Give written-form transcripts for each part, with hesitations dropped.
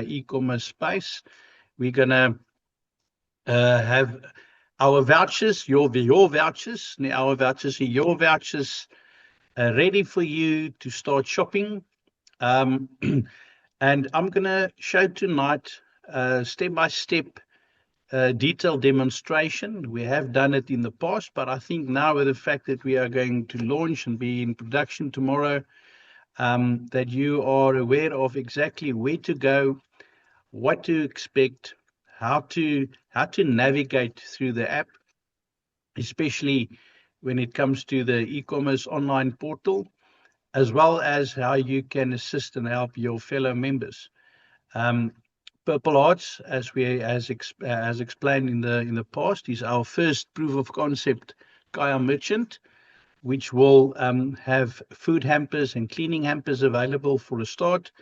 e-commerce space. We're going to have our vouchers, your vouchers, our vouchers, your vouchers ready for you to start shopping. And I'm going to show tonight step by step detailed demonstration. We have done it in the past, but I think now with the fact that we are going to launch and be in production tomorrow, that you are aware of exactly where to go, what to expect, how to navigate through the app, especially when it comes to the e-commerce online portal, as well as how you can assist and help your fellow members. Um, Purple Hearts, as explained in the past, is our first proof of concept Khaya merchant, which will have food hampers and cleaning hampers available for a start.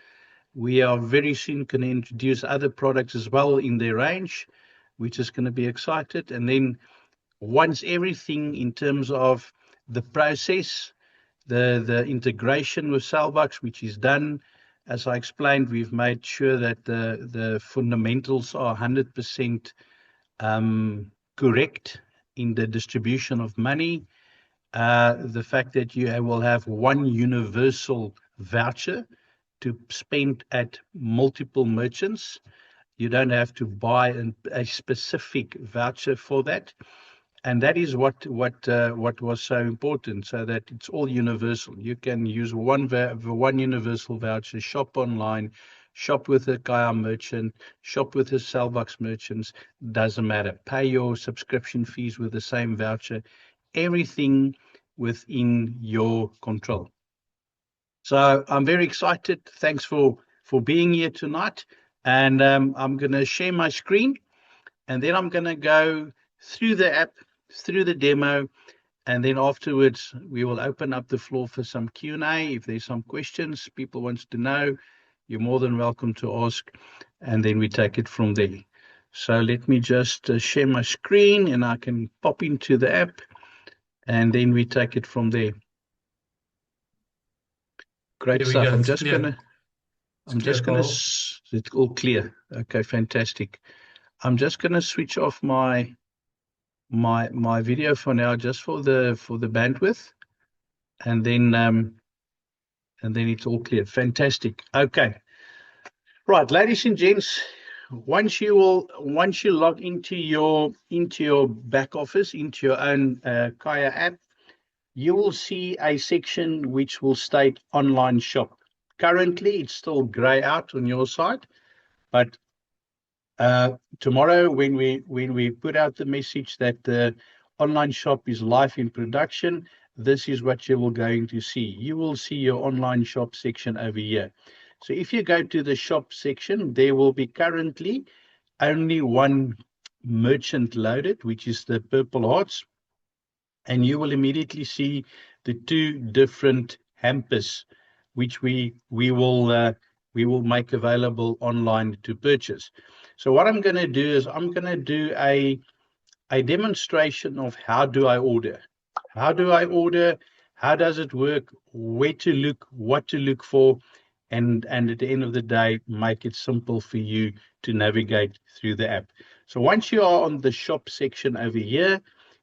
We are very soon going to introduce other products as well in their range, which is going to be excited. And then once everything in terms of the process, the integration with Salbox, which is done, as I explained, we've made sure that the fundamentals are 100% correct in the distribution of money. The fact that you will have one universal voucher to spend at multiple merchants. You don't have to buy a specific voucher for that. And that is what was so important, so that it's all universal. You can use one universal voucher, shop online, shop with a Khaya merchant, shop with a Cellbox merchants, doesn't matter. Pay your subscription fees with the same voucher, everything within your control. So I'm very excited. Thanks for being here tonight. And I'm going to share my screen, and then I'm going to go through the app, through the demo, and then afterwards we will open up the floor for some Q&A. If there's some questions people want to know, you're more than welcome to ask, and then we take it from there. So let me just share my screen, and I can pop into the app, and then we take it from there. Great stuff. I'm just gonna. It's all clear. Okay, fantastic. I'm just gonna switch off my video for now, just for the bandwidth, and then it's all clear. Fantastic. Okay. Right, ladies and gents, once you log into your back office, into your own Khaya app, you will see a section which will state online shop. Currently, it's still grey out on your side, but tomorrow when we put out the message that the online shop is live in production, this is what you will going to see. You will see your online shop section over here. So if you go to the shop section, there will be currently only one merchant loaded, which is the Purple Hearts, and you will immediately see the two different hampers which we will make available online to purchase. So what I'm going to do is I'm going to do a demonstration of how do I order. How do I order? How does it work? Where to look? What to look for? And at the end of the day, make it simple for you to navigate through the app. So once you are on the shop section over here,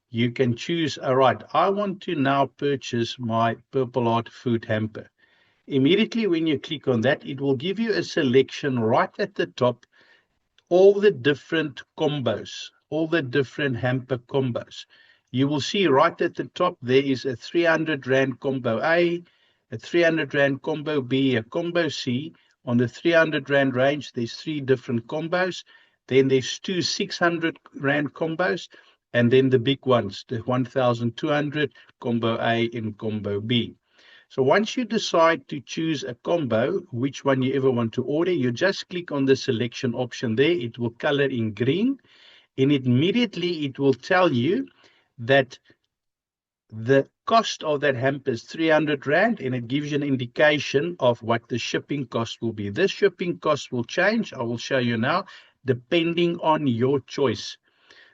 you can choose, all right, I want to now purchase my Purple Heart food hamper. Immediately when you click on that, it will give you a selection right at the top, all the different combos, all the different hamper combos. You will see right at the top, there is a 300 Rand combo A, a 300 Rand combo B, a combo C. On the 300 Rand range, there's 3 different combos. Then there's 2 600 Rand combos, and then the big ones, the 1,200 combo A and combo B. So once you decide to choose a combo, which one you ever want to order, you just click on the selection option there. It will color in green, and immediately it will tell you that the cost of that hamper is 300 Rand, and it gives you an indication of what the shipping cost will be. This shipping cost will change, I will show you now, depending on your choice.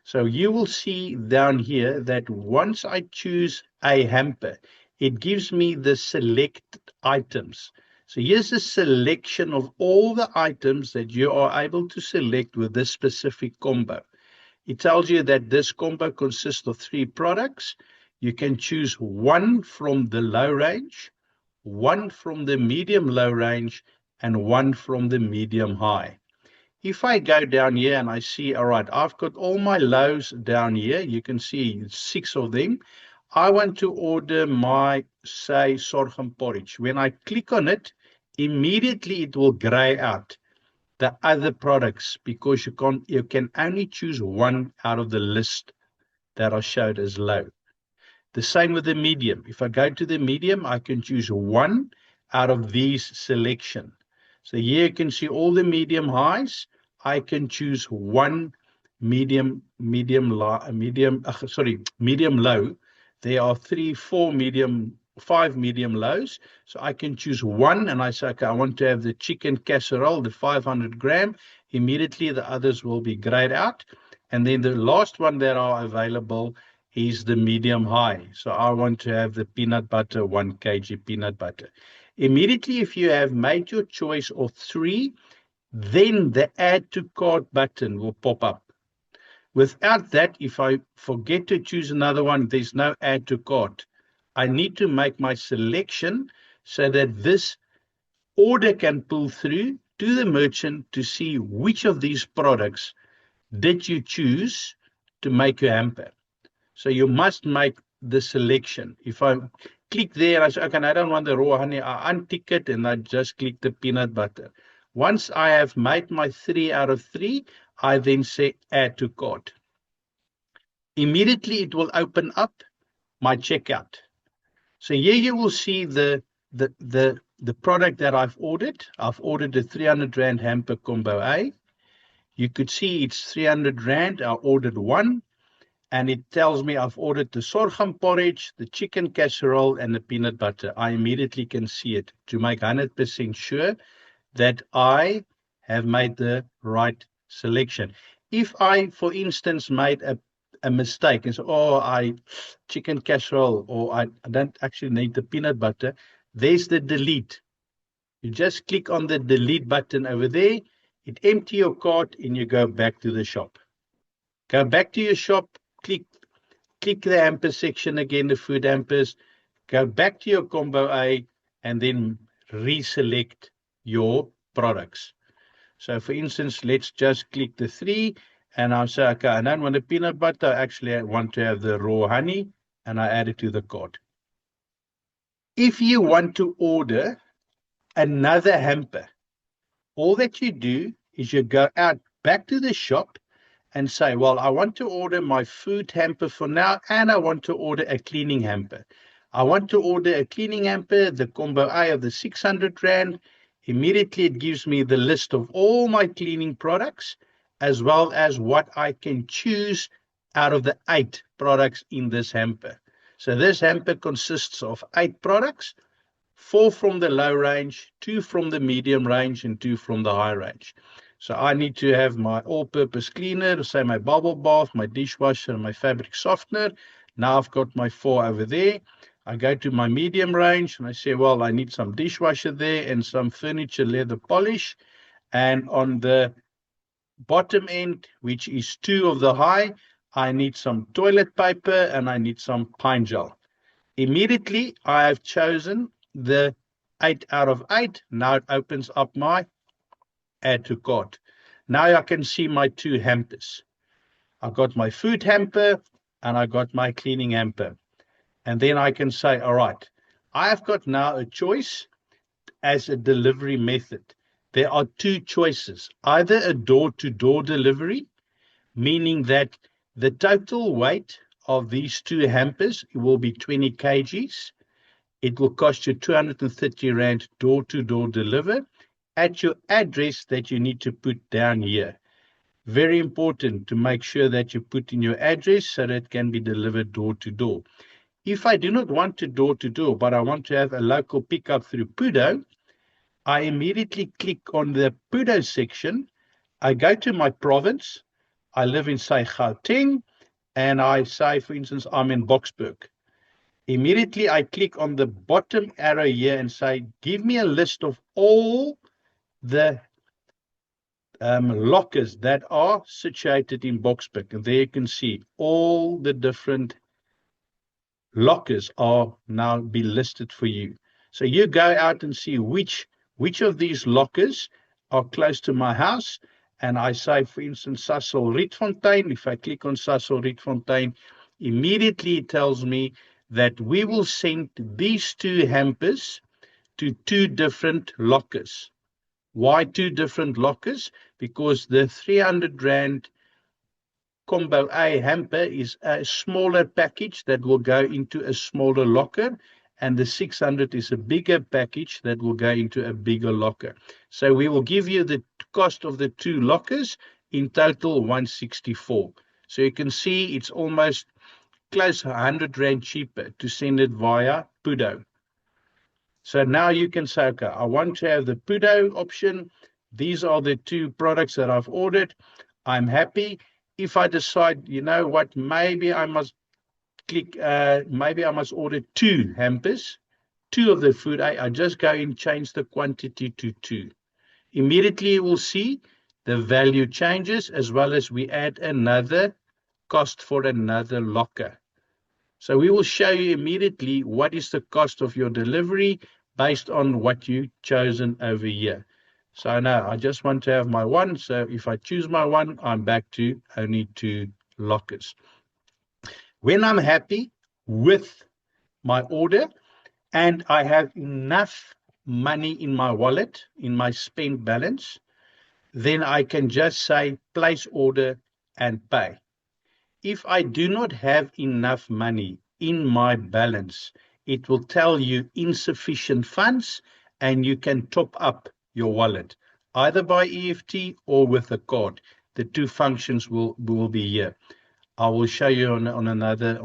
So you will see down here that once I choose a hamper, it gives me the select items. So here's a selection of all the items that you are able to select with this specific combo. It tells you that this combo consists of 3 products. You can choose one from the low range, one from the medium low range, and one from the medium high. If I go down here and I see, all right, I've got all my lows down here. You can see 6 of them. I want to order my, say, sorghum porridge. When I click on it, immediately it will gray out the other products because you can only choose one out of the list that are showed as low. The same with the medium. If I go to the medium, I can choose one out of these selection. So here you can see all the medium highs. I can choose one medium low. There are 3, 4 medium, 5 medium lows. So I can choose one and I say, okay, I want to have the chicken casserole, the 500 gram. Immediately the others will be grayed out. And then the last one that are available is the medium high. So I want to have the peanut butter, 1 kg peanut butter. Immediately, if you have made your choice of 3, then the add to cart button will pop up. Without that, if I forget to choose another one, there's no add to cart. I need to make my selection so that this order can pull through to the merchant to see which of these products did you choose to make your hamper. So you must make the selection. If I click there, I say, okay, I don't want the raw honey. I untick it and I just click the peanut butter. Once I have made my 3 out of 3, I then say add to cart. Immediately it will open up my checkout. So here you will see the product that I've ordered. I've ordered a 300 Rand hamper combo A. You could see it's 300 Rand. I ordered one. And it tells me I've ordered the sorghum porridge, the chicken casserole, and the peanut butter. I immediately can see it to make 100% sure that I have made the right selection. If I, for instance, made a mistake and say, oh, chicken casserole, or I don't actually need the peanut butter, there's the delete. You just click on the delete button over there, it empties your cart, and you go back to the shop. Go back to your shop, click the hamper section again, the food hampers, go back to your combo A, and then reselect your products. So for instance, let's just click the 3, and I'll say, okay, I don't want the peanut butter, actually I want to have the raw honey, and I add it to the cart. If you want to order another hamper, all that you do is you go out back to the shop and say, well, I want to order my food hamper for now, and I want to order a cleaning hamper. I want to order a cleaning hamper, the combo A of the 600 Rand. Immediately it gives me the list of all my cleaning products, as well as what I can choose out of the 8 products in this hamper. So this hamper consists of 8 products, 4 from the low range, 2 from the medium range, and 2 from the high range. So I need to have my all-purpose cleaner, say my bubble bath, my dishwasher, and my fabric softener. Now I've got my 4 over there. I go to my medium range and I say, well, I need some dishwasher there and some furniture leather polish. And on the bottom end, which is 2 of the high, I need some toilet paper and I need some pine gel. Immediately, I have chosen the 8 out of 8. Now it opens up my add to cart. Now I can see my 2 hampers. I got my food hamper and I got my cleaning hamper. And then I can say, all right, I've got now a choice as a delivery method. There are 2 choices, either a door-to-door delivery, meaning that the total weight of these 2 hampers will be 20 kgs. It will cost you 230 Rand door-to-door deliver at your address that you need to put down here. Very important to make sure that you put in your address so that it can be delivered door-to-door. If I do not want to door-to-door, but I want to have a local pickup through Pudo, I immediately click on the Pudo section. I go to my province. I live in, say, Gauteng, and I say, for instance, I'm in Boksburg. Immediately I click on the bottom arrow here and say, give me a list of all the lockers that are situated in Boxpick. And there you can see all the different lockers are now be listed for you. So you go out and see which of these lockers are close to my house. And I say, for instance, Sasol Rietfontein. If I click on Sasol Rietfontein, immediately it tells me that we will send these two hampers to two different lockers. Why two different lockers? Because the 300 Rand Combo A hamper is a smaller package that will go into a smaller locker, and the 600 is a bigger package that will go into a bigger locker. So we will give you the cost of the two lockers, in total 164. So you can see it's almost close to 100 Rand cheaper to send it via Pudo. So now you can say, okay, I want to have the Pudo option. These are the two products that I've ordered. I'm happy. If I decide, you know what, maybe I must maybe I must order two hampers, two of the food. I just go and change the quantity to two. Immediately you will see the value changes, as well as we add another cost for another locker. So we will show you immediately what is the cost of your delivery based on what you've chosen over here. So now I just want to have my one. So if I choose my one, I'm back to only two lockers. When I'm happy with my order and I have enough money in my wallet, in my spend balance, then I can just say place order and pay. If I do not have enough money in my balance, it will tell you insufficient funds, and you can top up your wallet, either by EFT or with a card. The two functions will be here. I will show you on another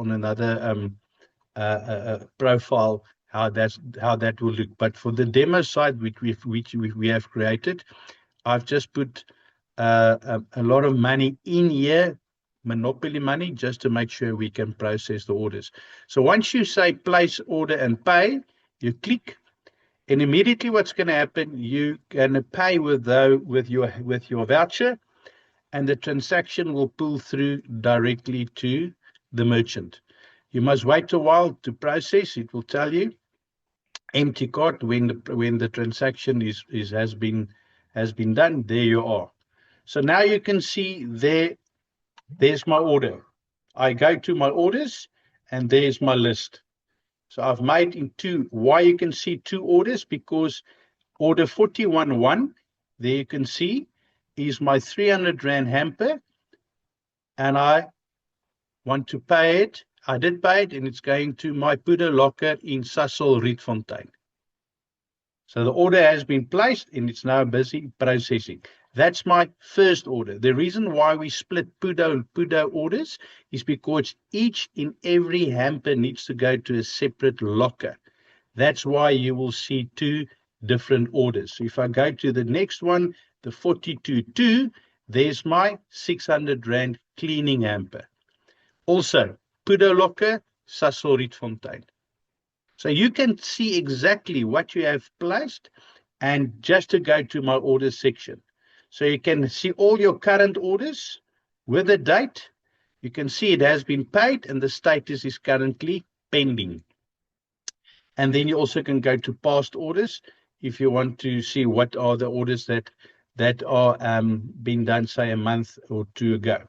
profile how that will look. But for the demo site which we have created, I've just put a lot of money in here, monopoly money, just to make sure we can process the orders. So once you say place order and pay, you click, and immediately what's going to happen, you're going to pay with your voucher, and the transaction will pull through directly to the merchant. You must wait a while to process. It will tell you empty cart when the transaction has been done. There you are. So now you can see there's my order. I go to my orders, and there's my list. So I've made in two. Why you can see two orders? Because order 41.1, there you can see, is my 300 Rand hamper, and I want to pay it. I did pay it, and it's going to my Pudo locker in Sasol Rietfontein. So the order has been placed, and it's now busy processing. That's my first order. The reason why we split Pudo orders is because each and every hamper needs to go to a separate locker. That's why you will see two different orders. So if I go to the next one, the 42.2, there's my 600 Rand cleaning hamper. Also, Pudo locker, Sasol Rietfontein. So you can see exactly what you have placed, and just to go to my order section. So you can see all your current orders with the date. You can see it has been paid and the status is currently pending. And then you also can go to past orders if you want to see what are the orders that are being done, say, a month or two ago.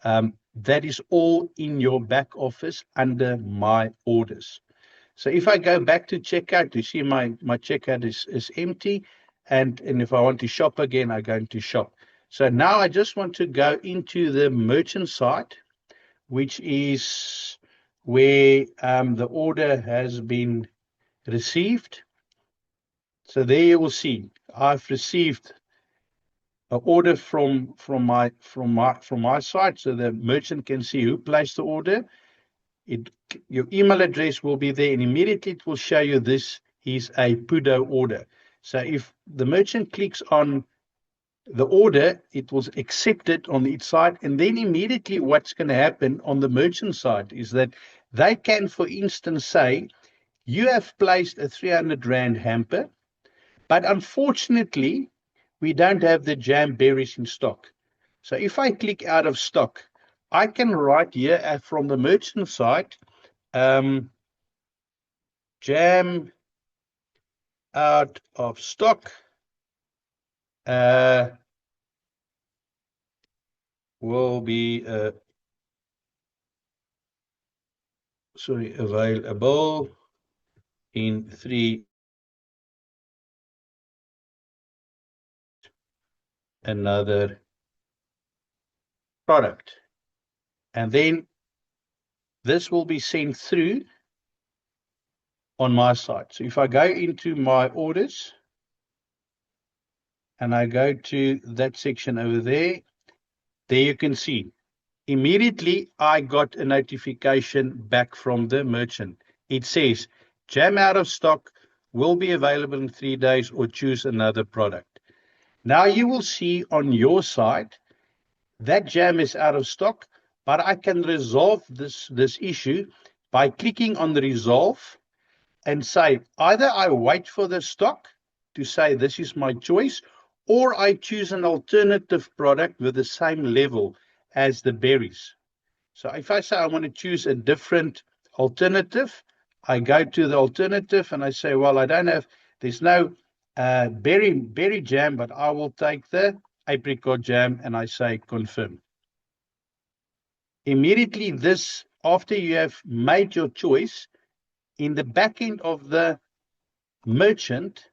That is all in your back office under my orders. So if I go back to checkout, you see my checkout is empty. And if I want to shop again, I go into shop. So now I just want to go into the merchant site, which is where the order has been received. So there you will see I've received an order from my site, so the merchant can see who placed the order. Your email address will be there, and immediately it will show you this is a Pudo order. So if the merchant clicks on the order, it will accept it on its side, and then immediately what's going to happen on the merchant side is that They can, for instance, say, you have placed a 300 Rand hamper, but unfortunately, we don't have the jam berries in stock. So if I click out of stock, I can write here from the merchant side, jam out of stock will be available in 3 another product. And then this will be sent through on my side. So if I go into my orders and I go to that section over there you can see immediately I got a notification back from the merchant. It says, jam out of stock, will be available in 3 days, or choose another product. Now you will see on your side that jam is out of stock, but I can resolve this issue by clicking on the resolve and say, either I wait for the stock to say this is my choice, or I choose an alternative product with the same level as the berries. So if I say I want to choose a different alternative, I go to the alternative and I say, well, there's no berry jam, but I will take the apricot jam, and I say confirm. Immediately after you have made your choice, in the back end of the merchant,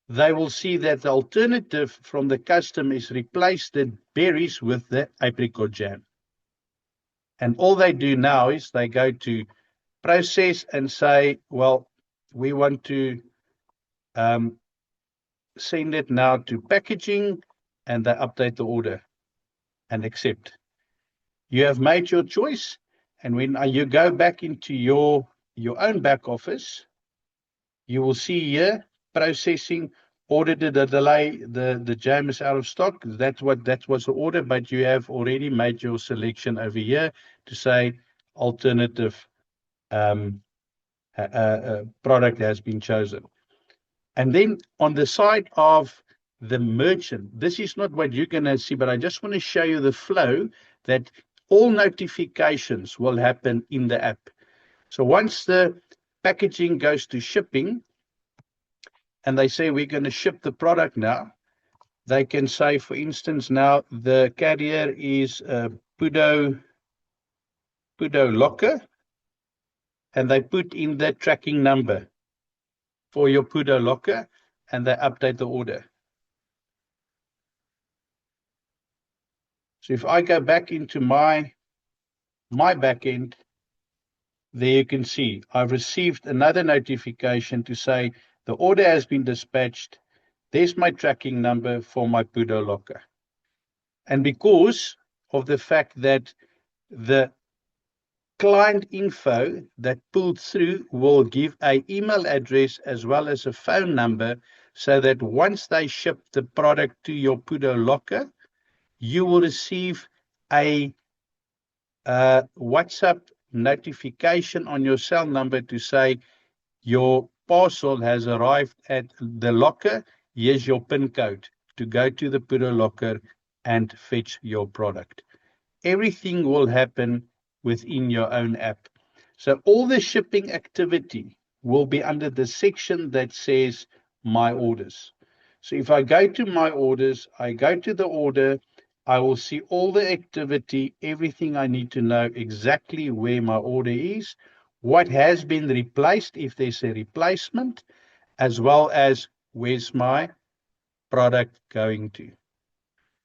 they will see that the alternative from the custom is replace the berries with the apricot jam. And all they do now is they go to process and say, well, we want to send it now to packaging, and they update the order and accept. You have made your choice, and when you go back into your own back office, you will see here processing, order the delay, the jam is out of stock. That was the order, but you have already made your selection over here to say alternative product has been chosen. And then on the side of the merchant, this is not what you're going to see, but I just want to show you the flow that all notifications will happen in the app. So once the packaging goes to shipping and they say we're going to ship the product now, they can say, for instance, now the carrier is Pudo Locker, and they put in the tracking number for your Pudo Locker, and they update the order. So if I go back into my backend, there you can see I've received another notification to say the order has been dispatched. There's my tracking number for my Pudo Locker. And because of the fact that the client info that pulled through will give an email address as well as a phone number, so that once they ship the product to your Pudo Locker, you will receive a WhatsApp notification on your cell number to say your parcel has arrived at the locker. Here's your PIN code to go to the Pudo Locker and fetch your product. Everything will happen within your own app. So all the shipping activity will be under the section that says My Orders. So if I go to My Orders, I go to the order, I will see all the activity, everything I need to know, exactly where my order is, what has been replaced if there's a replacement, as well as where's my product going to.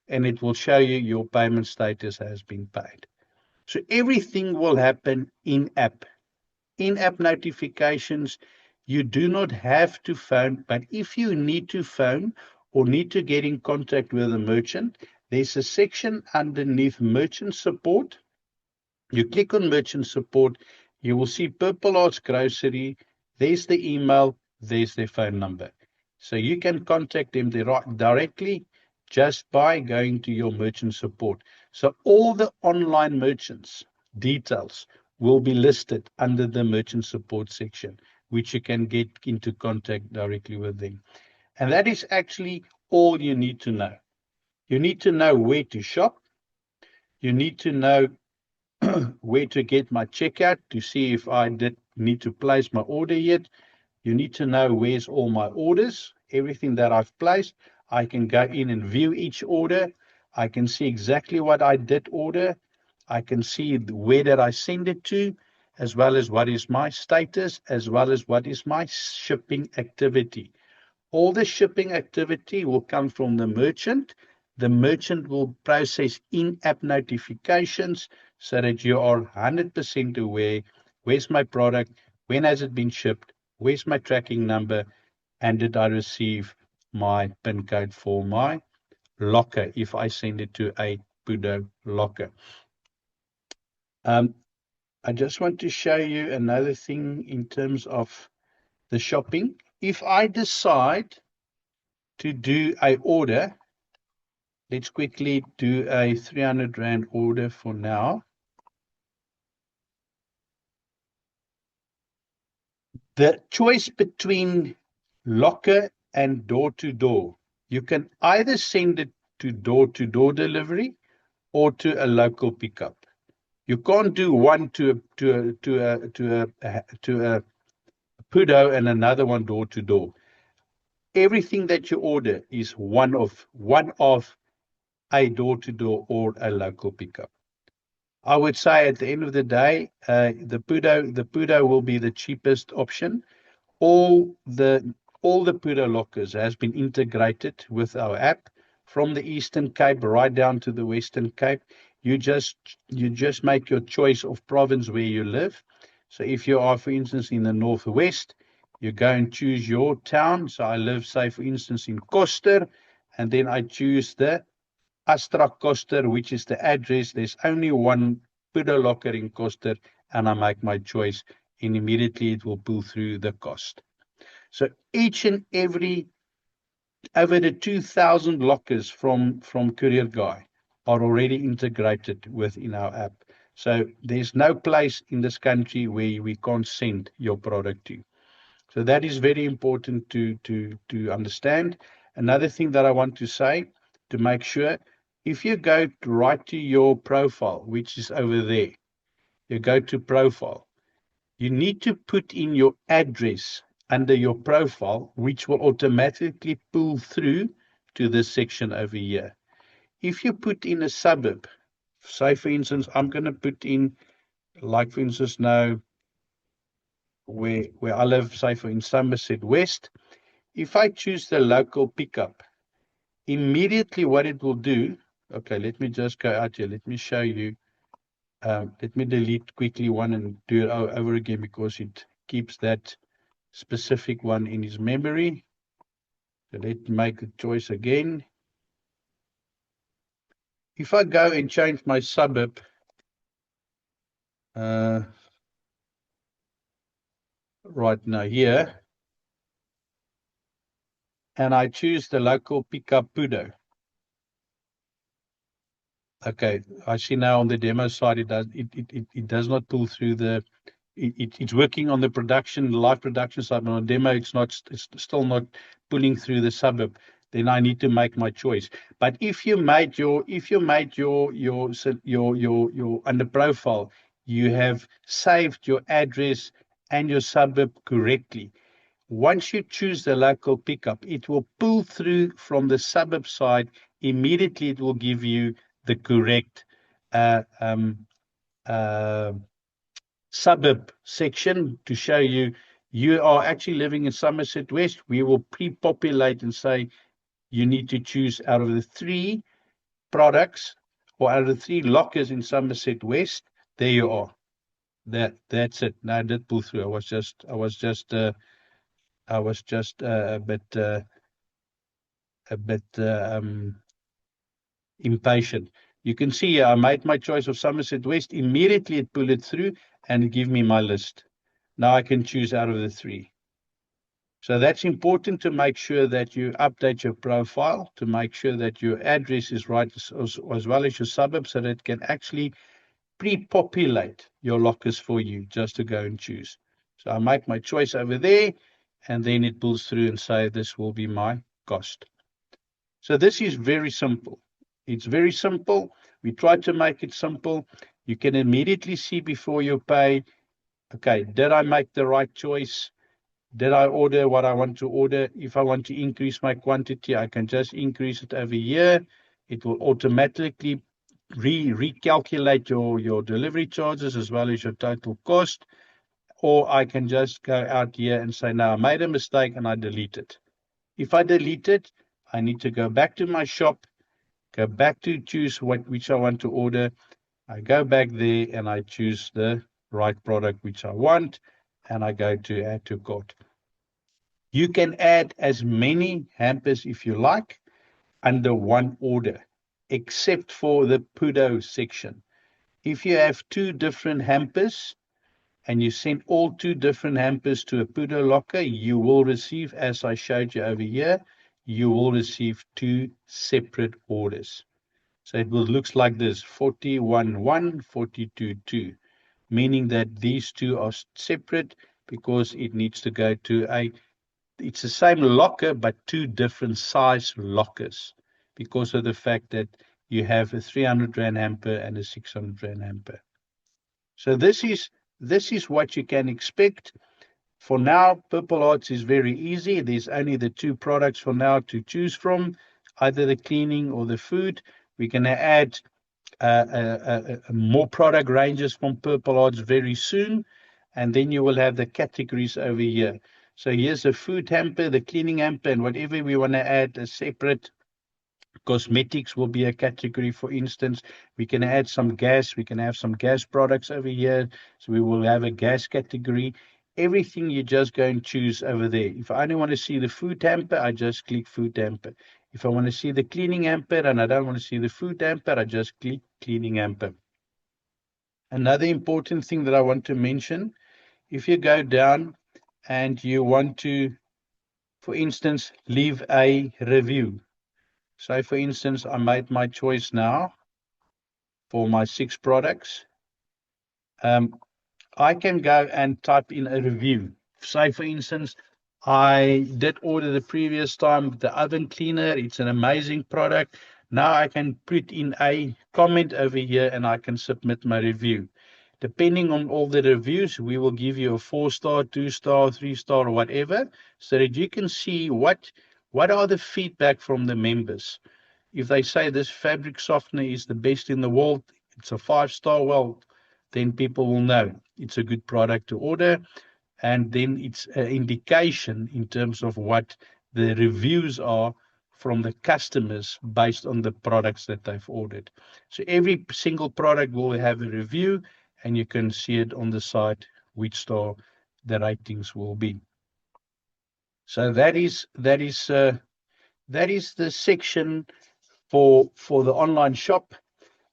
And it will show you your payment status has been paid. So everything will happen in-app. In-app notifications, you do not have to phone, but if you need to phone or need to get in contact with a merchant, there's a section underneath merchant support. You click on merchant support, you will see Purple Arts Grocery. There's the email, there's their phone number. So you can contact them directly just by going to your merchant support. So all the online merchants details will be listed under the merchant support section, which you can get into contact directly with them. And that is actually all you need to know. You need to know where to shop. You need to know where to get my checkout to see if I did need to place my order yet. You need to know where's all my orders, everything that I've placed. I can go in and view each order. I can see exactly what I did order. I can see where did I send it to, as well as what is my status, as well as what is my shipping activity. All the shipping activity will come from the merchant. The merchant will process in-app notifications so that you are 100% aware, where's my product, when has it been shipped, where's my tracking number, and did I receive my PIN code for my locker if I send it to a Pudo locker. I just want to show you another thing in terms of the shopping. If I decide to do a order, let's quickly do a 300 Rand order for now. The choice between locker and door-to-door, you can either send it to door-to-door delivery or to a local pickup. You can't do one to a Pudo and another one door-to-door. Everything that you order is one of a door-to-door or a local pickup. I would say at the end of the day, the Pudo will be the cheapest option. All the Pudo lockers has been integrated with our app from the Eastern Cape right down to the Western Cape. You just make your choice of province where you live. So if you are, for instance, in the Northwest, you go and choose your town. So I live, say, for instance, in Koster, and then I choose the Astra Koster, which is the address. There's only one Pudo locker in Koster, and I make my choice, and immediately it will pull through the cost. So each and every, over the 2,000 lockers from Courier Guy are already integrated within our app. So there's no place in this country where we can't send your product to. So that is very important to understand. Another thing that I want to say, to make sure, if you go right to your profile, which is over there, you go to profile, you need to put in your address under your profile, which will automatically pull through to this section over here. If you put in a suburb, say for instance, I'm going to put in, like for instance now, where I live, say in Somerset West, if I choose the local pickup, immediately what it will do, okay, let me just go out here, let me show you. Let me delete quickly one and do it over again because it keeps that specific one in his memory. So let's make a choice again. If I go and change my suburb, right now here, and I choose the local pickup Pudo. Okay, I see now on the demo side it does not pull through the. It's working on the production, live production side, but on demo it's still not pulling through the suburb. Then I need to make my choice. But if you made your under profile, you have saved your address and your suburb correctly. Once you choose the local pickup, it will pull through from the suburb side. Immediately, it will give you the correct suburb section to show you you are actually living in Somerset West. We will pre-populate and say you need to choose out of the 3 products or out of the 3 lockers in Somerset West. There you are. That's it. Now I did pull through. I was just a bit impatient. You can see I made my choice of Somerset West. Immediately it pulled it through and give me my list. Now I can choose out of the 3. So that's important to make sure that you update your profile, to make sure that your address is right as well as your suburb, so that it can actually pre-populate your lockers for you just to go and choose. So I make my choice over there, and then it pulls through and say this will be my cost. So this is very simple. It's very simple. We try to make it simple. You can immediately see before you pay, okay, did I make the right choice? Did I order what I want to order? If I want to increase my quantity, I can just increase it over here. It will automatically recalculate your delivery charges as well as your total cost. Or I can just go out here and say, no, I made a mistake and I delete it. If I delete it, I need to go back to my shop, go back to choose which I want to order. I go back there and I choose the right product which I want, and I go to add to cart. You can add as many hampers if you like under one order, except for the Pudo section. If you have two different hampers and you send all two different hampers to a Pudo locker, you will receive, as I showed you over here, you will receive two separate orders. So it will look like this, 41.1, 42.2, meaning that these two are separate because it needs to go to it's the same locker, but two different size lockers because of the fact that you have a 300 Rand hamper and a 600 Rand hamper. So this is what you can expect. For now, Purple Hearts is very easy. There's only the two products for now to choose from, either the cleaning or the food. We're going to add more product ranges from Purple Hearts very soon, and then you will have the categories over here. So here's the food hamper, the cleaning hamper, and whatever we want to add a separate. Cosmetics will be a category, for instance. We can add some gas. We can have some gas products over here. So we will have a gas category. Everything you just go and choose over there. If I only want to see the food hamper, I just click food hamper. If I want to see the cleaning hamper and I don't want to see the food hamper, I just click cleaning hamper. Another important thing that I want to mention, if you go down and you want to, for instance, leave a review. So, for instance, I made my choice now for my 6 products. I can go and type in a review. Say, for instance, I did order the previous time the oven cleaner. It's an amazing product. Now I can put in a comment over here and I can submit my review. Depending on all the reviews, we will give you a 4-star, 2-star, 3-star, or whatever, so that you can see what are the feedback from the members. If they say this fabric softener is the best in the world, it's a 5-star, well, then people will know it's a good product to order. And then it's an indication in terms of what the reviews are from the customers based on the products that they've ordered. So every single product will have a review, and you can see it on the side which star the ratings will be. So that is the section for the online shop.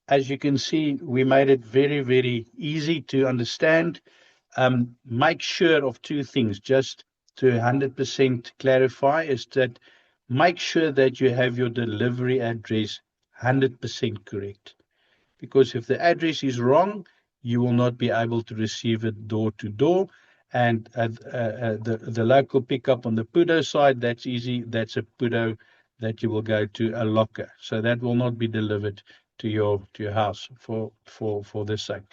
As you can see, we made it very, very easy to understand. Make sure of two things, just to 100% clarify, is that make sure that you have your delivery address 100% correct. Because if the address is wrong, you will not be able to receive it door to door. And the local pickup on the Pudo side, that's easy. That's a Pudo that you will go to a locker. So that will not be delivered to your house for this sake.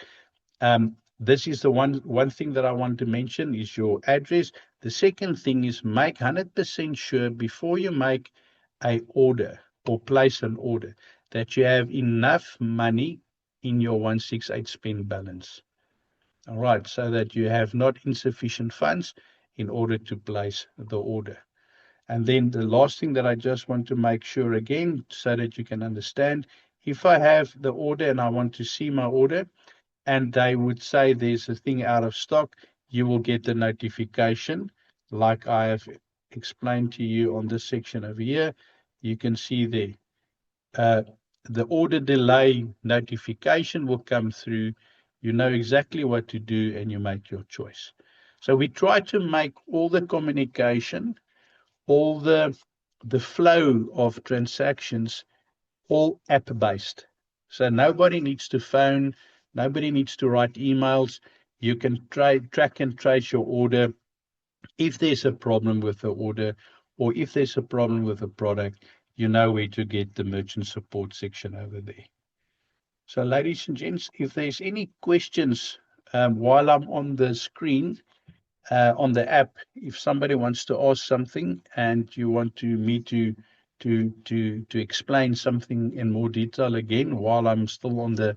This is the one thing that I want to mention is your address. The second thing is make 100% sure before you make a order or place an order that you have enough money in your 168 spend balance. All right, so that you have not insufficient funds in order to place the order. And then the last thing that I just want to make sure again, so that you can understand, if I have the order and I want to see my order, and they would say there's a thing out of stock, you will get the notification like I have explained to you on this section over here. You can see there. The order delay notification will come through. You know exactly what to do and you make your choice. So we try to make all the communication, all the flow of transactions, all app-based. So nobody needs to phone, Nobody needs to write emails. You can track and trace your order. If there's a problem with the order or if there's a problem with the product, you know where to get the merchant support section over there. So, ladies and gents, if there's any questions while I'm on the screen, on the app, if somebody wants to ask something and you want me to explain something in more detail again while I'm still on the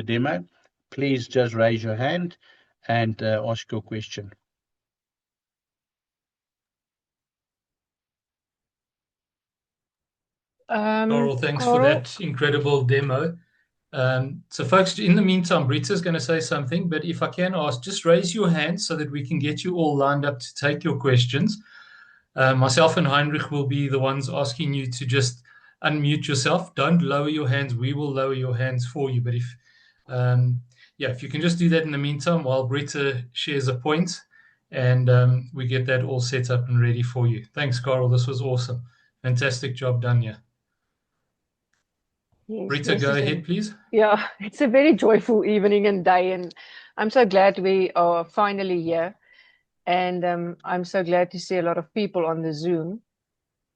demo, please just raise your hand and ask your question. Carl, thanks for that incredible demo. So, folks, in the meantime, Brita's going to say something, but if I can ask, just raise your hand so that we can get you all lined up to take your questions. Myself and Heinrich will be the ones asking you to just unmute yourself. Don't lower your hands. We will lower your hands for you. But if you can just do that in the meantime while Brita shares a point and we get that all set up and ready for you. Thanks, Carl. This was awesome. Fantastic job done here. Yes, Brita, go ahead, please. Yeah, it's a very joyful evening and day, and I'm so glad we are finally here. And I'm so glad to see a lot of people on the Zoom.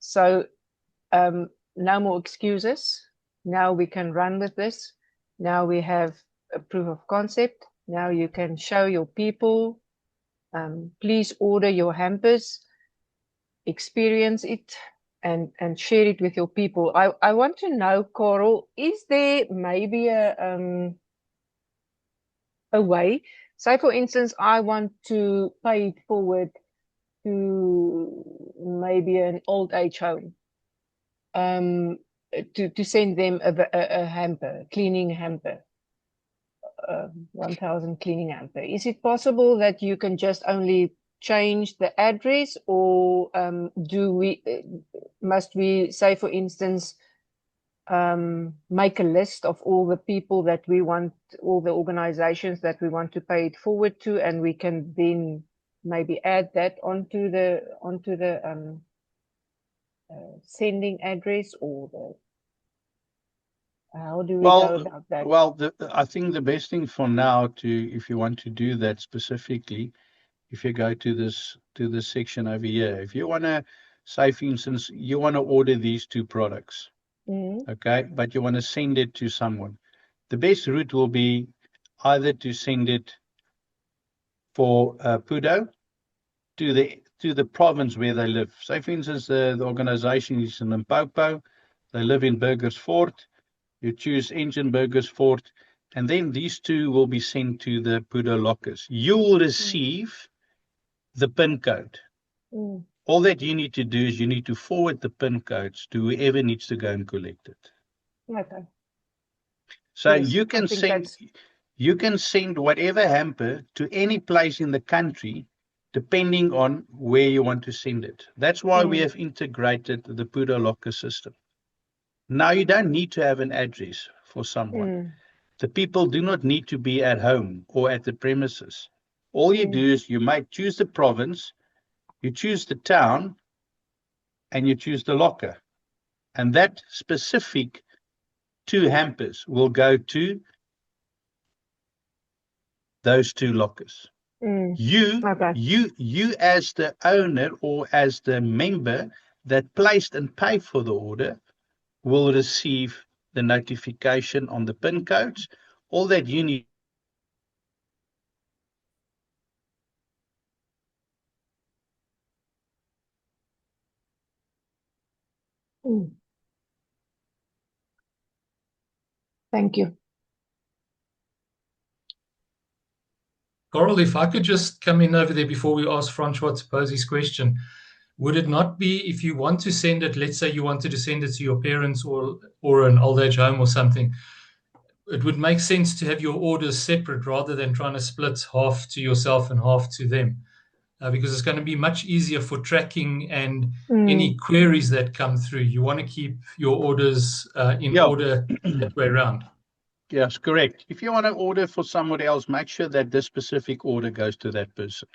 So no more excuses. Now we can run with this. Now we have a proof of concept. Now you can show your people. Please order your hampers, experience it, and share it with your people. I want to know, Carl, is there maybe a way? Say, for instance, I want to pay it forward to maybe an old age home, to send them a hamper, cleaning hamper, 1,000 cleaning hamper. Is it possible that you can just only change the address, or must we, say, for instance, make a list of all the people that we want, all the organizations that we want to pay it forward to, and we can then maybe add that onto the sending address, or how do we go about that? Well, I think the best thing for now, if you want to do that specifically, if you go to this section over here, if you want to say, for instance, you want to order these 2 products, okay, but you want to send it to someone, the best route will be either to send it for Pudo to the province where they live. Say, for instance, the organization is in Limpopo, they live in Burgersfort. You choose Engine Burgersfort, and then these 2 will be sent to the Pudo lockers. You will receive the PIN code. All that you need to do is you need to forward the PIN codes to whoever needs to go and collect it. Okay. So yes, you can send whatever hamper to any place in the country, depending on where you want to send it. That's why we have integrated the Pudo locker system. Now you don't need to have an address for someone. The people do not need to be at home or at the premises. All you do is you might choose the province, you choose the town, and you choose the locker. And that specific 2 hampers will go to those 2 lockers. You as the owner or as the member that placed and paid for the order will receive the notification on the PIN codes. All that you need. Thank you. Coral, if I could just come in over there before we ask Francois to pose his question. Would it not be, if you want to send it, let's say you wanted to send it to your parents or an old age home or something, it would make sense to have your orders separate rather than trying to split half to yourself and half to them, because it's going to be much easier for tracking and any queries that come through. You want to keep your orders in order that way around. Yes, correct. If you want to order for somebody else, make sure that this specific order goes to that person.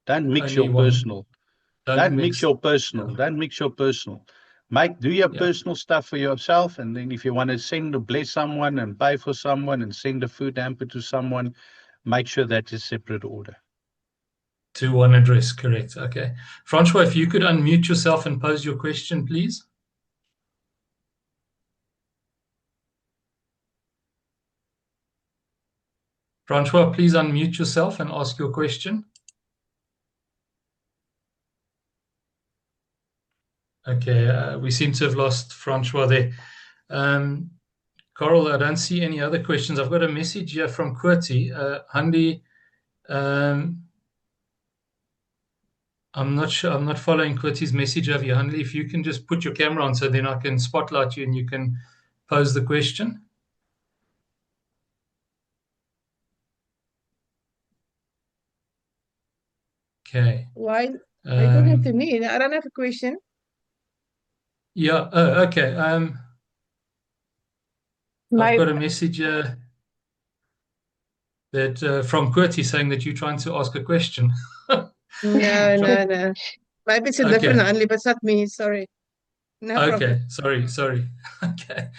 Don't mix your personal. Don't mix your personal. Don't mix your personal. do your Yeah. personal stuff for yourself, and then if you want to send or bless someone and pay for someone and send a food hamper to someone, make sure that is separate order. To one address, correct. Okay. Francois, if you could unmute yourself and pose your question, please. Francois, please unmute yourself and ask your question. Okay, we seem to have lost Francois there. Coral, I don't see any other questions. I've got a message here from Qwerty. Handy, I'm not sure. I'm not following Qwerty's message over here. Handy, if you can just put your camera on so then I can spotlight you and you can pose the question. Okay. Why? Are you talking to me? I don't have a question. Yeah. Oh, okay. I've got a message that from Qwerty saying that you're trying to ask a question. No. Maybe it's a different only, but it's not me. Sorry. No problem. Sorry. Okay.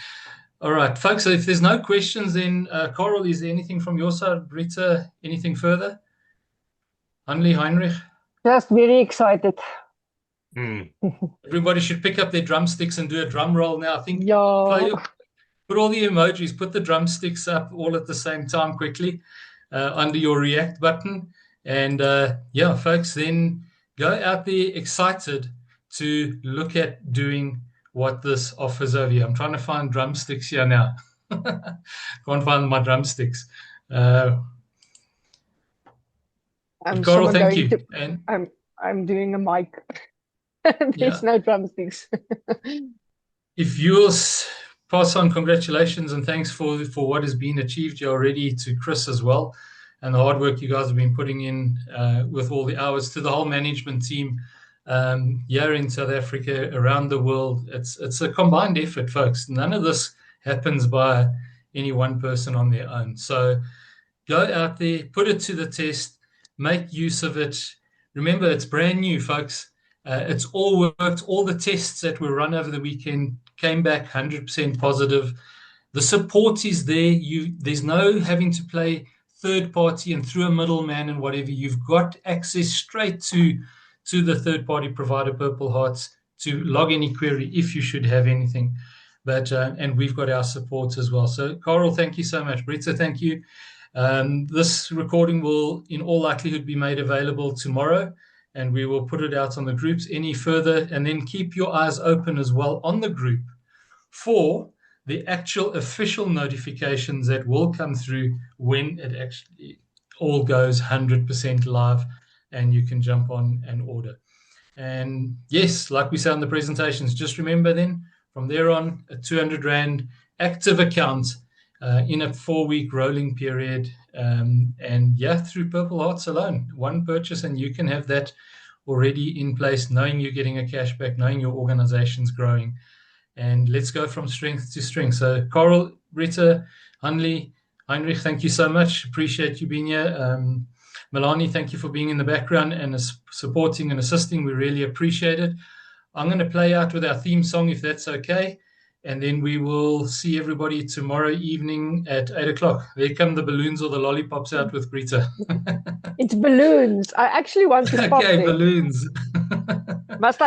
All right, folks. So if there's no questions, then Coral, is there anything from your side? Rita, anything further? Hanli, Heinrich? Just very excited. Everybody should pick up their drumsticks and do a drum roll now. I think Yeah. put all the emojis, put the drumsticks up all at the same time quickly under your react button. And yeah, folks, then go out there excited to look at doing what this offers over here. I'm trying to find drumsticks here now. Can't find my drumsticks. Coral, thank you. I'm doing a mic. There's no drumsticks. If you'll pass on congratulations and thanks for what has been achieved here already to Chris as well, and the hard work you guys have been putting in with all the hours, to the whole management team here in South Africa, around the world. It's a combined effort, folks. None of this happens by any one person on their own. So go out there, put it to the test, make use of it. Remember, it's brand new, folks. It's all worked. All the tests that were run over the weekend came back 100% positive. The support is there. There's no having to play third party and through a middleman and whatever. You've got access straight to the third party provider, Purple Hearts, to log any query if you should have anything. But and we've got our support as well. So Coral, thank you so much. Britta, thank you. This recording will in all likelihood be made available tomorrow, and we will put it out on the groups any further, and then keep your eyes open as well on the group for the actual official notifications that will come through when it actually all goes 100% live and you can jump on and order. And yes, like we say on the presentations, just remember then from there on a 200 Rand active account in a 4-week rolling period. And yeah, through Purple Hearts alone, one purchase and you can have that already in place, knowing you're getting a cashback, knowing your organization's growing. And let's go from strength to strength. So Coral, Rita, Hanli, Heinrich, thank you so much. Appreciate you being here. Melanie, thank you for being in the background and supporting and assisting. We really appreciate it. I'm going to play out with our theme song, if that's okay. And then we will see everybody tomorrow evening at 8 o'clock. There come the balloons or the lollipops out with Rita. It's balloons. I actually want to stop Okay, there. balloons. Must